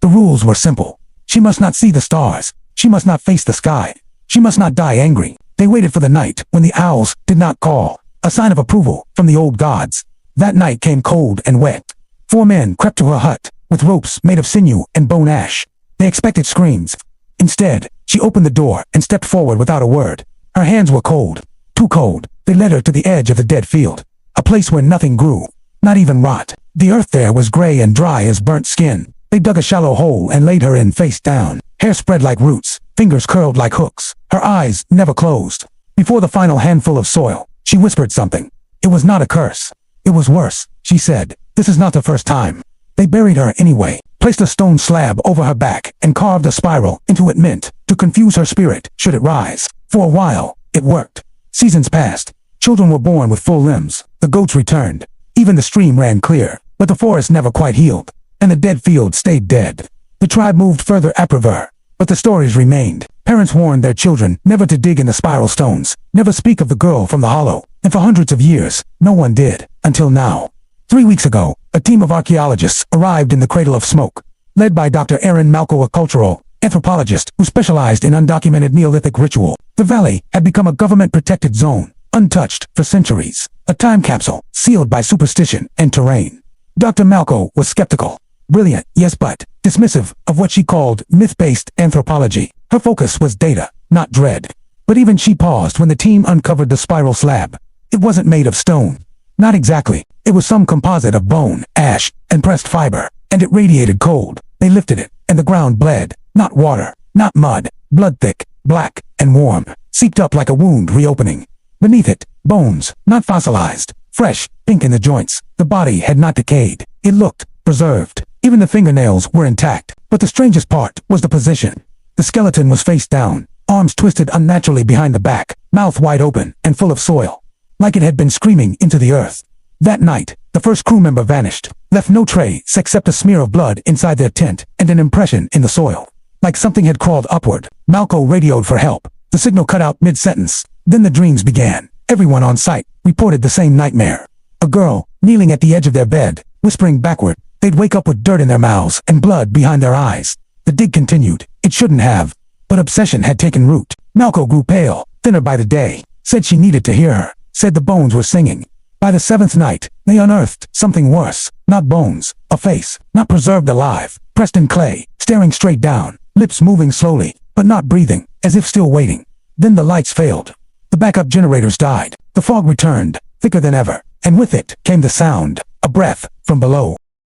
The rules were simple. She must not see the stars. She must not face the sky. She must not die angry. They waited for the night when the owls did not call, a sign of approval from the old gods. That night came cold and wet. 4 men crept to her hut, with ropes made of sinew and bone ash. They expected screams. Instead, she opened the door and stepped forward without a word. Her hands were cold, too cold. They led her to the edge of the dead field, a place where nothing grew, not even rot. The earth there was gray and dry as burnt skin. They dug a shallow hole and laid her in face down, hair spread like roots, fingers curled like hooks. Her eyes never closed. Before the final handful of soil, she whispered something. It was not a curse. It was worse, she said. This is not the first time. They buried her anyway, placed a stone slab over her back, and carved a spiral into it meant to confuse her spirit should it rise. For a while, it worked. Seasons passed. Children were born with full limbs. The goats returned. Even the stream ran clear, but the forest never quite healed, and the dead field stayed dead. The tribe moved further upriver, but the stories remained. Parents warned their children never to dig in the spiral stones, never speak of the girl from the hollow, and for hundreds of years, no one did, until now. 3 weeks ago, a team of archaeologists arrived in the Cradle of Smoke, led by Dr. Aaron Malco, a cultural anthropologist who specialized in undocumented Neolithic ritual. The valley had become a government-protected zone, untouched for centuries, a time capsule sealed by superstition and terrain. Dr. Malco was skeptical. Brilliant, yes, but dismissive of what she called myth-based anthropology. Her focus was data, not dread. But even she paused when the team uncovered the spiral slab. It wasn't made of stone. Not exactly. It was some composite of bone, ash, and pressed fiber, and it radiated cold. They lifted it, and the ground bled. Not water, not mud, blood thick, black, and warm, seeped up like a wound reopening. Beneath it, bones, not fossilized, fresh, pink in the joints. The body had not decayed. It looked preserved. Even the fingernails were intact. But the strangest part was the position. The skeleton was face down, arms twisted unnaturally behind the back, mouth wide open and full of soil, like it had been screaming into the earth. That night, the first crew member vanished, left no trace except a smear of blood inside their tent and an impression in the soil, like something had crawled upward. Malco radioed for help. The signal cut out mid-sentence. Then the dreams began. Everyone on site reported the same nightmare. A girl, kneeling at the edge of their bed, whispering backward. They'd wake up with dirt in their mouths and blood behind their eyes. The dig continued. It shouldn't have, but obsession had taken root. Malco grew pale, thinner by the day. Said she needed to hear her. Said the bones were singing. By the 7th night, they unearthed something worse. Not bones, a face, not preserved alive, pressed in clay, staring straight down, lips moving slowly, but not breathing, as if still waiting. Then the lights failed. The backup generators died. The fog returned, thicker than ever, and with it came the sound, a breath, from below.